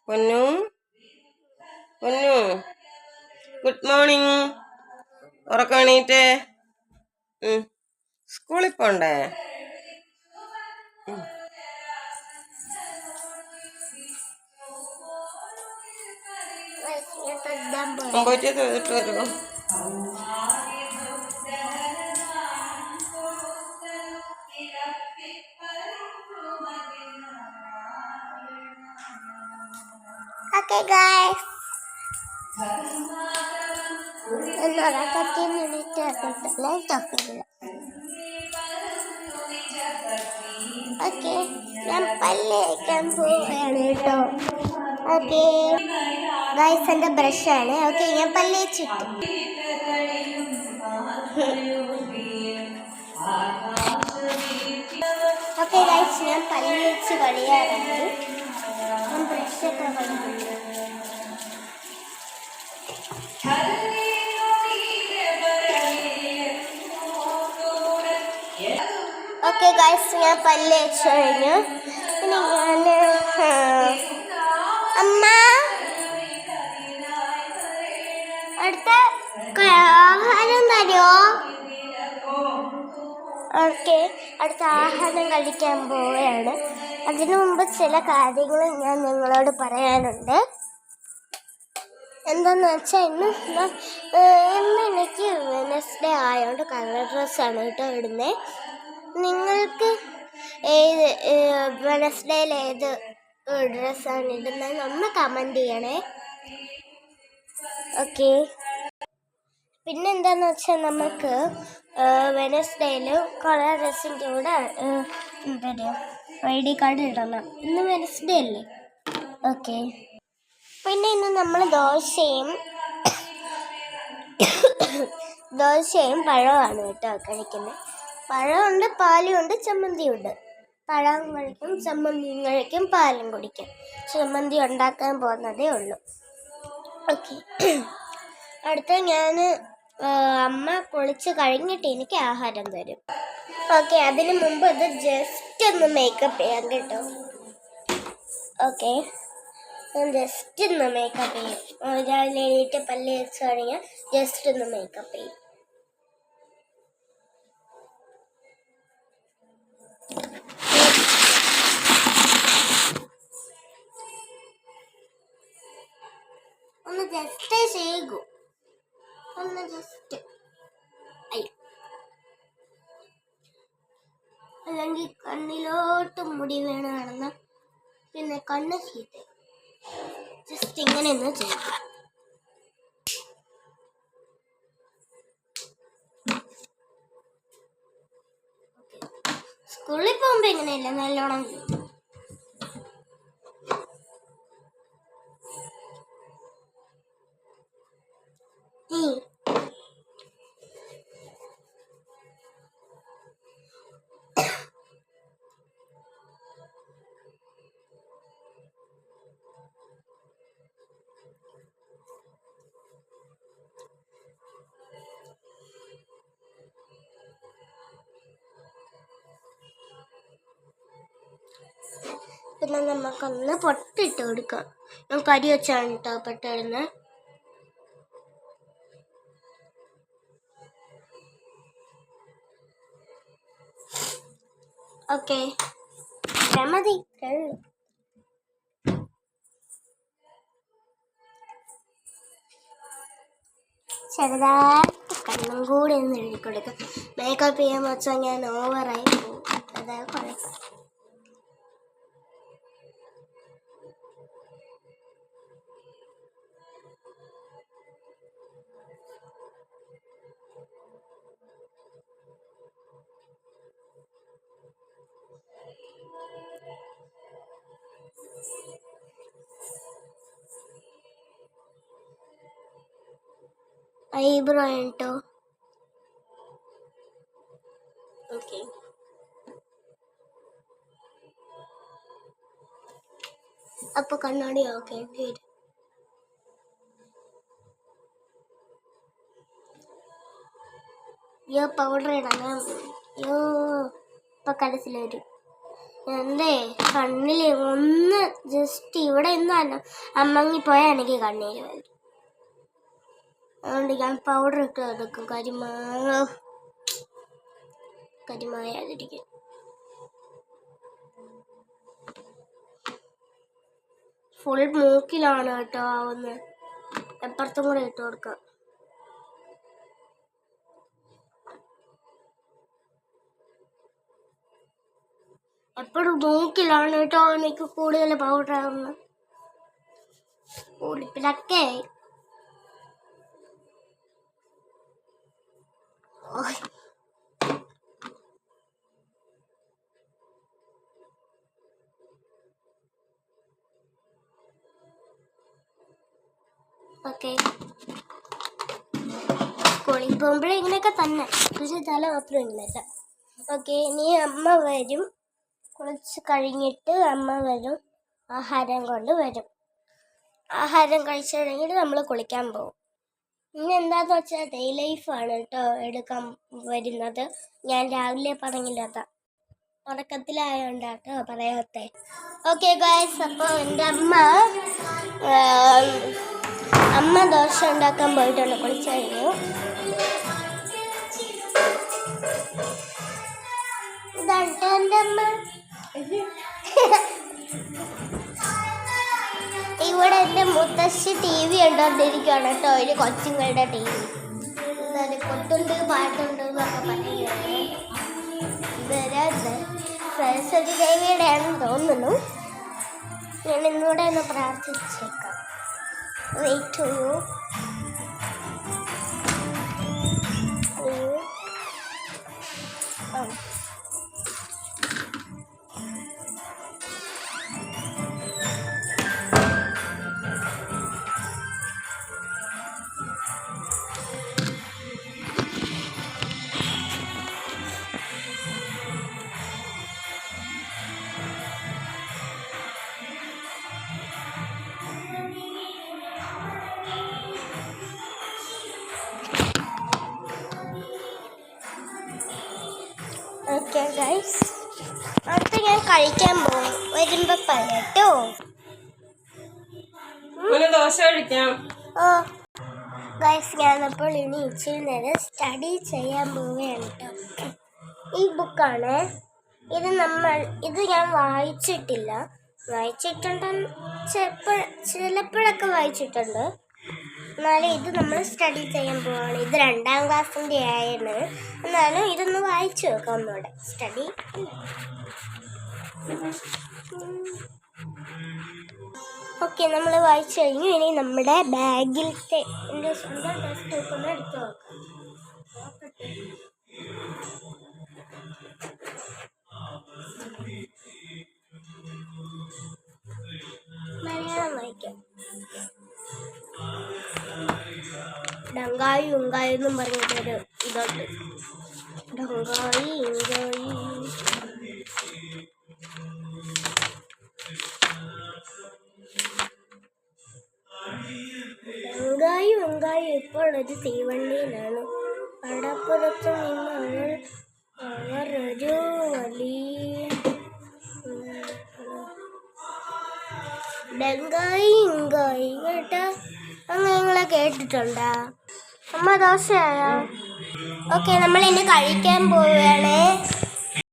പൊന്നു പൊന്നു good morning. ഉറക്കണീറ്റേ സ്കൂളിൽ പോണ്ടേ? പോയിട്ട് തൊഴിലിട്ട് വരുമോ? Okay guys, allora 30 minutes lento okay, ഞാൻ പല്ല് തേക്കാൻ പോവുകയാണ് കേട്ടോ. ഓക്കെ ഗൈസ്, എൻ്റെ ബ്രഷാണ്. ഓക്കെ, ഞാൻ പല്ല് തേച്ചിട്ടു. ഓക്കെ ഗൈസ്, ഞാൻ പല്ല് തേച്ച് കഴിയാറുണ്ട്. ഞാൻ ബ്രഷൊക്കെ കളിക്കുന്നു. ഓക്കെ ഗൈസ്, ഞാൻ പല്ല് തേച്ച് കഴിഞ്ഞു. ഇനി ഞാൻ അമ്മ അടുത്ത ആഹാരം തരുമോ? ഓക്കെ, അടുത്ത ആഹാരം കഴിക്കാൻ പോവുകയാണ്. അതിനു മുമ്പ് ചില കാര്യങ്ങൾ ഞാൻ നിങ്ങളോട് പറയാനുണ്ട്. എന്താണെന്ന് വെച്ചാൽ ഇന്ന് എനിക്ക് വെനസ്ഡേ ആയതുകൊണ്ട് കളർ ഡ്രസ്സാണ് കേട്ടോ ഇടുന്നത്. നിങ്ങൾക്ക് വെനസ്ഡേയിൽ ഏത് ഡ്രസ്സാണ് ഇടുന്നത് ഒന്ന് കമൻറ്റ് ചെയ്യണേ. ഓക്കെ, പിന്നെന്താണെന്ന് വെച്ചാൽ നമുക്ക് വെനസ്ഡേയിൽ കളർ ഡ്രസ്സിൻ്റെ കൂടെ എന്താ പറയുക, ID കാർഡ് ഇടണം. ഇന്ന് വെനസ്ഡേ അല്ലേ? ഓക്കെ, പിന്നെ ഇന്ന് നമ്മൾ ദോശയും പഴമാണ് കേട്ടോ കഴിക്കുന്നത്. പഴമുണ്ട്, പാലുമുണ്ട്, ചമ്മന്തിയുണ്ട്. പഴം കഴിക്കും, ചമ്മന്തിയും കഴിക്കും, പാലും കുടിക്കും. ചമ്മന്തി ഉണ്ടാക്കാൻ പോകുന്നതേ ഉള്ളൂ. ഓക്കെ, അടുത്ത ഞാൻ അമ്മ കുളിച്ച് കഴിഞ്ഞിട്ട് എനിക്ക് ആഹാരം തരും. ഓക്കെ, അതിന് മുമ്പ് ഇത് ജസ്റ്റ് ഒന്ന് മേക്കപ്പ് ചെയ്യാം കേട്ടോ. ഓക്കെ, ഞാൻ ജസ്റ്റ് ഒന്ന് മേക്കപ്പ് ചെയ്യും. രാവിലെ എണീറ്റ് പല്ല് തേച്ച് കഴിഞ്ഞാൽ ജസ്റ്റ് ഒന്ന് മേക്കപ്പ് ചെയ്യും. ഒന്ന് ജസ്റ്റ് ചെയ്യൂ, ഒന്ന് ജസ്റ്റ്. അല്ലെങ്കിൽ കണ്ണിലോട്ട് മുടി വീണാണെന്ന് പിന്നെ കണ്ണ് ചീത്ത. ജസ്റ്റ് ഇങ്ങനെ ഒന്ന് ചെയ്യും. സ്കൂളിൽ പോകുമ്പോ എങ്ങനെയല്ല നല്ലോണം പിന്നെ നമുക്കൊന്ന് പൊട്ടിട്ട് കൊടുക്കാം. ഞാൻ കരി വെച്ചാണ് കേട്ടോ പൊട്ടിടുന്നത്. ഓക്കെ, മതി. ചെറുതായിട്ട് കണ്ണും കൂടി ഒന്ന് എഴുതി കൊടുക്കാം. മേക്കപ്പ് ചെയ്യാൻ വെച്ചാൽ ഞാൻ ഓവറായി പോകും. അതായത് കുഴപ്പം. ഐബ്രോ കേട്ടോ. ഓക്കെ, അപ്പൊ കണ്ണാടി ആക്കേണ്ടി വരും. പൗഡർ ഇടണം. ഇപ്പൊ കടച്ചിൽ വരും. എൻ്റെ കണ്ണിൽ ഒന്ന് ജസ്റ്റ് ഇവിടെ നിന്ന് അമ്മങ്ങിപ്പോയാൽ എനിക്ക് കണ്ണീര് വരും. അതുകൊണ്ട് ഞാൻ പൗഡർ ഇട്ട് എടുക്കും കരിമായാതിരിക്കും. ഫുൾ മൂക്കിലാണ് കേട്ടോ ആവുന്നത്. എപ്പുറത്തും കൂടെ ഇട്ട് കൊടുക്കാം. എപ്പോഴും മൂക്കിലാണ് കേട്ടോ എനിക്ക് കൂടുതൽ പൗഡർ ആവുന്നത്. ഉടുപ്പിലൊക്കെ ഓക്കെ. സ്കൂളിൽ പോകുമ്പോഴേ ഇങ്ങനെയൊക്കെ തന്നെ, പക്ഷെ തല മാത്രം ഇല്ല. ഓക്കെ, ഇനി അമ്മ വരും. കുളിച്ച് കഴിഞ്ഞിട്ട് അമ്മ വരും, ആഹാരം കൊണ്ട് വരും. ആഹാരം കഴിച്ചു കഴിഞ്ഞിട്ട് നമ്മൾ കുളിക്കാൻ പോകും. ഇനി എന്താന്ന് വെച്ചാൽ ഡേ ലൈഫാണ് കേട്ടോ എടുക്കാൻ വരുന്നത്. ഞാൻ രാവിലെ പറഞ്ഞില്ലാത്ത ഉറക്കത്തിലായോണ്ടാട്ടോ പറയാത്തെ. ഓക്കെ ഗായ്സ്, അപ്പോൾ എൻ്റെ അമ്മ ദോശ ഉണ്ടാക്കാൻ പോയിട്ടുണ്ട്. കുളിച്ചു കഴിഞ്ഞു. ഇതാണ് എൻ്റെ അമ്മ. ഇവിടെ എൻ്റെ മുത്തശ്ശി TV കണ്ടോണ്ടിരിക്കുകയാണ് കേട്ടോ. ഒരു കൊച്ചുങ്ങളുടെ TV. എന്താണ് കൊട്ടുണ്ട് പാട്ടുണ്ട് എന്നൊക്കെ പറയുകയാണ്. സരസ്വതി ദേവിയുടെ ആണെന്ന് തോന്നുന്നു. ഞാൻ ഇന്നൂടെ ഒന്ന് പ്രാർത്ഥിച്ചേക്കാം. വെയിറ്റ് ചെയ്യൂ. ഓക്കെ ഗൈസ്, അടുത്ത് ഞാൻ കഴിക്കാൻ പോകും. വരുമ്പോ പറയട്ടോ. ദോശ കഴിക്കാം. ഓ ഗൈസ്, ഞാനപ്പോൾ ഇനി ഇച്ചിരി നേരം സ്റ്റഡി ചെയ്യാൻ പോവുകയാണ് കേട്ടോ. ഈ ബുക്കാണ്. ഇത് ഞാൻ വായിച്ചിട്ടുണ്ടെന്ന് ചിലപ്പോഴൊക്കെ വായിച്ചിട്ടുണ്ട്. എന്നാലും ഇത് നമ്മൾ സ്റ്റഡി ചെയ്യാൻ പോവാണ്. ഇത് 2ാം ക്ലാസ്സിൻ്റെ ആയിരുന്നു. എന്നാലും ഇതൊന്ന് വായിച്ചു നോക്കാം ഒന്നുകൂടെ. സ്റ്റഡി ഓക്കെ, നമ്മൾ വായിച്ചു കഴിഞ്ഞു. ഇനി നമ്മുടെ ബാഗിലത്തെ എൻ്റെ സ്വന്തം ടെക്സ്റ്റ് ബുക്ക് ഒന്ന് എടുത്ത് നോക്കാം. മലയാളം വായിക്കാം. ഡങ്കായി ഉങ്കായി എന്നും പറഞ്ഞിട്ടൊരു ഇതുണ്ട്. ഡങ്കായി ഉങ്കായി. ഡങ്കായി ഉങ്കായി ഇപ്പോൾ ഒരു തീവണ്ടിയിലാണ്. കടപ്പുറത്ത് നിന്ന് അവർ ഒരു വലിയ ഡങ്കായി ഉങ്കായി കേട്ടാ. അങ്ങനെ നിങ്ങളെ കേട്ടിട്ടുണ്ടാ? അമ്മ ദോശയായോ? ഓക്കെ, നമ്മൾ ഇനി കഴിക്കാൻ പോവുകയാണേ.